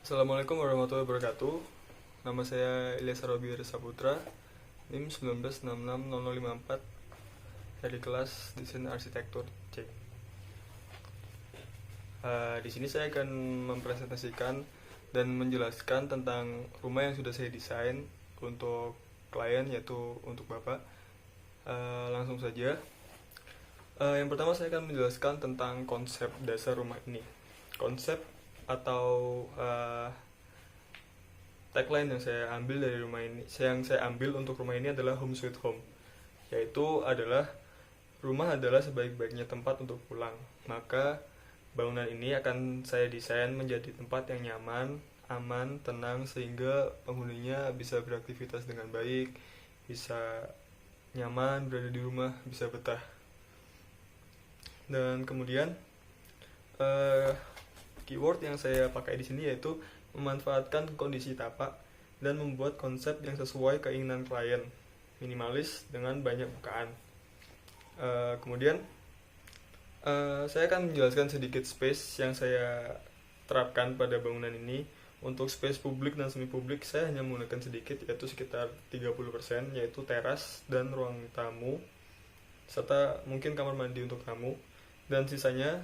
Assalamualaikum warahmatullahi wabarakatuh. Nama saya Ilyas Robi Saputra, NIM 19660054 dari kelas Desain Arsitektur C. Di sini saya akan mempresentasikan dan menjelaskan tentang rumah yang sudah saya desain untuk klien, yaitu untuk Bapak. Langsung saja. Yang pertama saya akan menjelaskan tentang konsep dasar rumah ini. Konsep atau tagline yang saya ambil dari rumah ini, yang saya ambil untuk rumah ini adalah home sweet home, yaitu adalah rumah adalah sebaik-baiknya tempat untuk pulang. Maka bangunan ini akan saya desain menjadi tempat yang nyaman, aman, tenang, sehingga penghuninya bisa beraktivitas dengan baik, bisa nyaman berada di rumah, bisa betah. Dan kemudian keyword yang saya pakai di sini yaitu memanfaatkan kondisi tapak dan membuat konsep yang sesuai keinginan klien, minimalis dengan banyak bukaan. Kemudian saya akan menjelaskan sedikit space yang saya terapkan pada bangunan ini. Untuk space publik dan semi publik saya hanya menggunakan sedikit, yaitu sekitar 30%, yaitu teras dan ruang tamu, serta mungkin kamar mandi untuk tamu, dan sisanya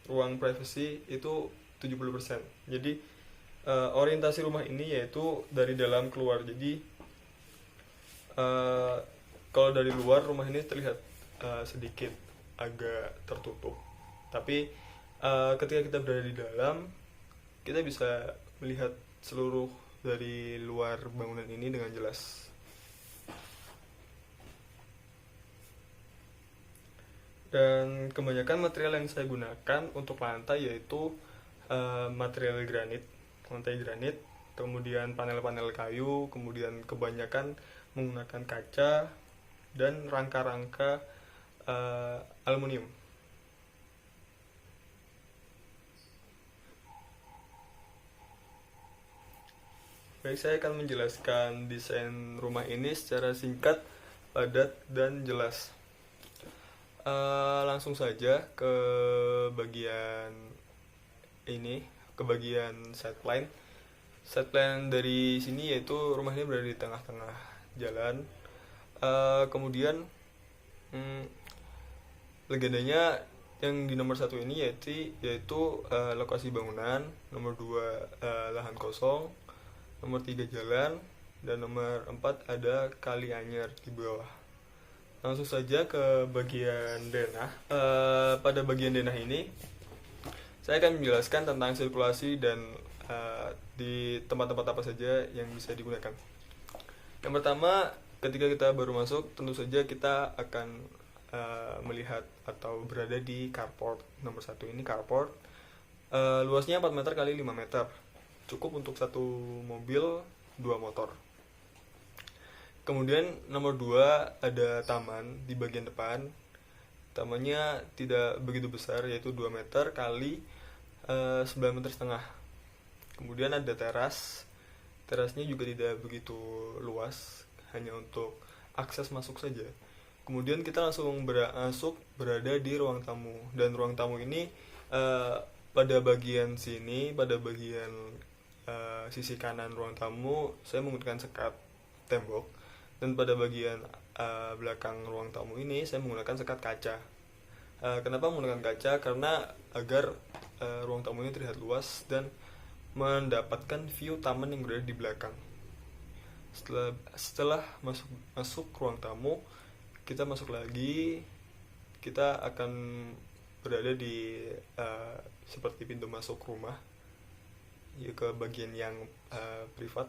ruang privacy itu 70%. Jadi orientasi rumah ini yaitu dari dalam keluar. Jadi kalau dari luar rumah ini terlihat sedikit agak tertutup, tapi ketika kita berada di dalam, kita bisa melihat seluruh dari luar bangunan ini dengan jelas. Dan kebanyakan material yang saya gunakan untuk lantai yaitu material granit, lantai granit, kemudian panel-panel kayu, kemudian kebanyakan menggunakan kaca dan rangka-rangka aluminium. Baik, saya akan menjelaskan desain rumah ini secara singkat, padat, dan jelas. Langsung saja ke bagian ini, ke bagian sideline. Sideline dari sini yaitu rumah ini berada di tengah-tengah jalan. Kemudian legendanya yang di nomor 1 ini yaitu lokasi bangunan, nomor 2 lahan kosong, nomor 3 jalan, dan nomor 4 ada kali anyar di bawah. Langsung saja ke bagian denah. Pada bagian denah ini saya akan menjelaskan tentang sirkulasi dan di tempat-tempat apa saja yang bisa digunakan. Yang pertama, ketika kita baru masuk, tentu saja kita akan melihat atau berada di carport. Nomor 1 ini carport. Luasnya 4 meter kali 5 meter. Cukup untuk satu mobil, 2 motor. Kemudian nomor 2 ada taman di bagian depan. Tamannya tidak begitu besar, yaitu 2 meter kali 9 meter setengah. Kemudian ada teras. Terasnya juga tidak begitu luas, hanya untuk akses masuk saja. Kemudian kita langsung berada di ruang tamu. Dan ruang tamu ini pada bagian sini, pada bagian sisi kanan ruang tamu, saya menggunakan sekat tembok. Dan pada bagian belakang ruang tamu ini saya menggunakan sekat kaca. Kenapa menggunakan kaca? Karena agar ruang tamu ini terlihat luas dan mendapatkan view taman yang berada di belakang. Setelah masuk ruang tamu, kita masuk lagi, kita akan berada di seperti pintu masuk rumah, ya, ke bagian yang privat.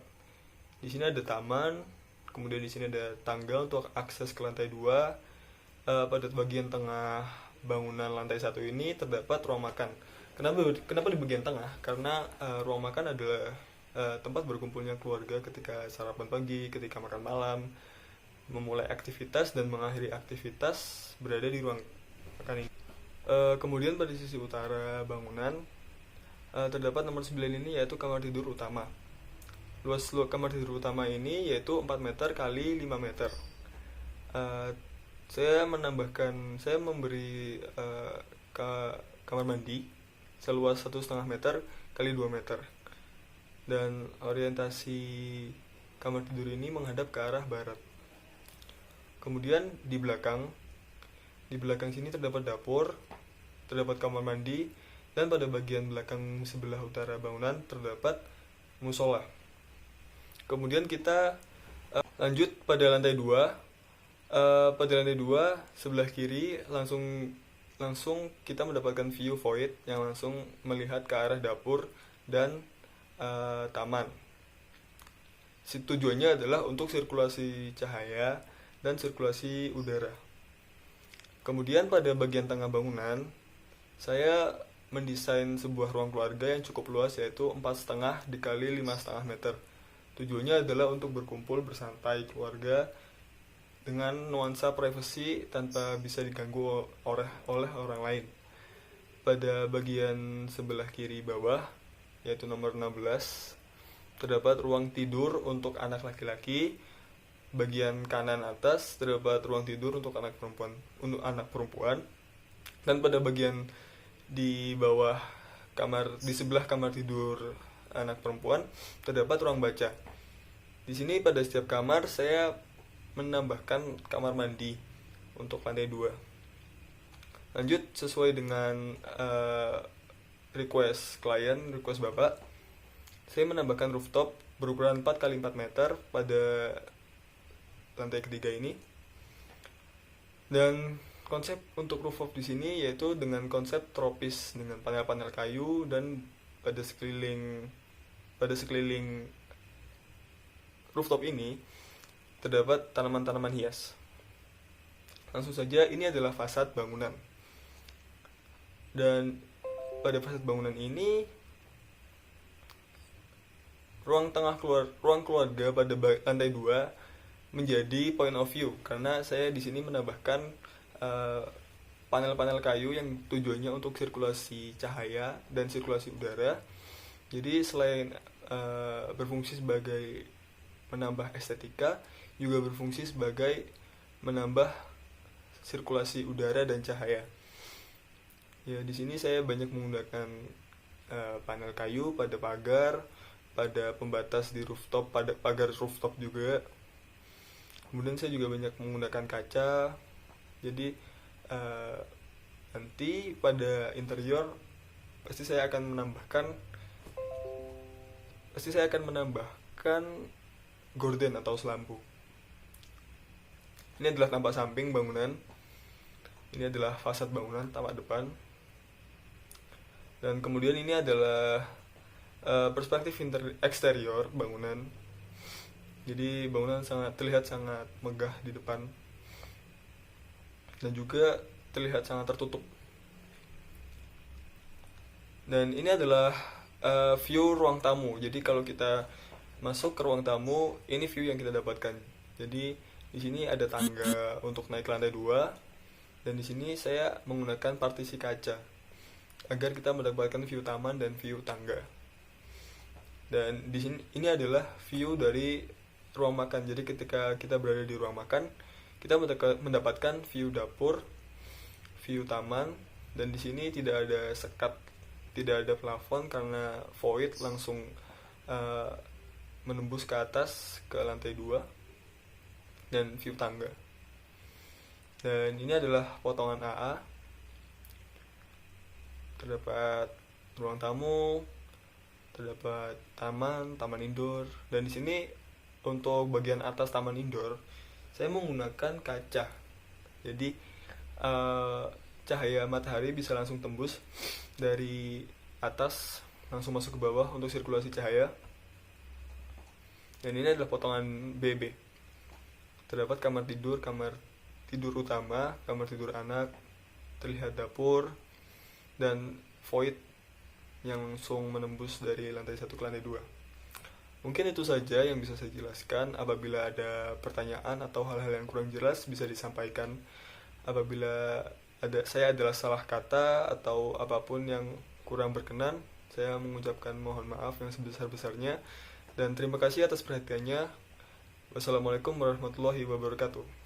Di sini ada taman. Kemudian di sini ada tangga untuk akses ke lantai 2. Pada bagian tengah bangunan lantai 1 ini terdapat ruang makan. Kenapa di bagian tengah? Karena ruang makan adalah tempat berkumpulnya keluarga ketika sarapan pagi, ketika makan malam, memulai aktivitas dan mengakhiri aktivitas berada di ruang makan ini. Kemudian pada sisi utara bangunan terdapat nomor 9 ini, yaitu kamar tidur utama. Luas kamar tidur utama ini yaitu 4 meter kali 5 meter. Saya memberi kamar mandi seluas 1,5 meter kali 2 meter. dan orientasi kamar tidur ini menghadap ke arah barat. Kemudian di belakang sini terdapat dapur, terdapat kamar mandi, dan pada bagian belakang sebelah utara bangunan terdapat musola. Kemudian kita lanjut pada lantai 2. Pada lantai 2 sebelah kiri langsung kita mendapatkan view void yang langsung melihat ke arah dapur dan taman. Tujuannya adalah untuk sirkulasi cahaya dan sirkulasi udara. Kemudian pada bagian tengah bangunan, saya mendesain sebuah ruang keluarga yang cukup luas, yaitu 4,5 dikali 5,5 meter. Tujuannya adalah untuk berkumpul bersantai keluarga dengan nuansa privasi tanpa bisa diganggu oleh orang lain. Pada bagian sebelah kiri bawah, yaitu nomor 16, terdapat ruang tidur untuk anak laki-laki. Bagian kanan atas terdapat ruang tidur untuk anak perempuan. Dan pada bagian di bawah di sebelah kamar tidur anak perempuan terdapat ruang baca. Di sini pada setiap kamar saya menambahkan kamar mandi untuk lantai 2. Lanjut sesuai dengan request Bapak, saya menambahkan rooftop berukuran 4x4 meter pada lantai ketiga ini. Dan konsep untuk rooftop di sini yaitu dengan konsep tropis dengan panel-panel kayu, dan pada sekeliling rooftop ini terdapat tanaman-tanaman hias. Langsung saja, ini adalah fasad bangunan. Dan pada fasad bangunan ini ruang keluarga pada lantai 2 menjadi point of view, karena saya di sini menambahkan panel-panel kayu yang tujuannya untuk sirkulasi cahaya dan sirkulasi udara. Jadi selain berfungsi sebagai menambah estetika, juga berfungsi sebagai menambah sirkulasi udara dan cahaya. Ya, di sini saya banyak menggunakan panel kayu pada pagar, pada pembatas di rooftop, pada pagar rooftop juga. Kemudian saya juga banyak menggunakan kaca. Jadi nanti pada interior pasti saya akan menambahkan gorden atau selampu. Ini adalah tampak samping bangunan. Ini adalah fasad bangunan tampak depan. Dan kemudian ini adalah perspektif eksterior bangunan. Jadi bangunan terlihat sangat megah di depan, dan juga terlihat sangat tertutup. Dan ini adalah view ruang tamu. Jadi kalau kita masuk ke ruang tamu, ini view yang kita dapatkan. Jadi di sini ada tangga untuk naik ke lantai 2, dan di sini saya menggunakan partisi kaca agar kita mendapatkan view taman dan view tangga. Dan di sini ini adalah view dari ruang makan. Jadi ketika kita berada di ruang makan, kita mendapatkan view dapur, view taman, dan di sini tidak ada sekat, tidak ada plafon karena void langsung menembus ke atas ke lantai 2, dan view tangga. Dan ini adalah potongan AA. Terdapat ruang tamu, terdapat taman indoor, dan di sini untuk bagian atas taman indoor saya menggunakan kaca. Jadi cahaya matahari bisa langsung tembus dari atas langsung masuk ke bawah untuk sirkulasi cahaya. Dan ini adalah potongan BB. Terdapat kamar tidur utama, kamar tidur anak, terlihat dapur, dan void yang langsung menembus dari lantai 1 ke lantai 2. Mungkin itu saja yang bisa saya jelaskan. Apabila ada pertanyaan atau hal-hal yang kurang jelas, bisa disampaikan. Apabila saya adalah salah kata atau apapun yang kurang berkenan, saya mengucapkan mohon maaf yang sebesar-besarnya. Dan terima kasih atas perhatiannya. Wassalamualaikum warahmatullahi wabarakatuh.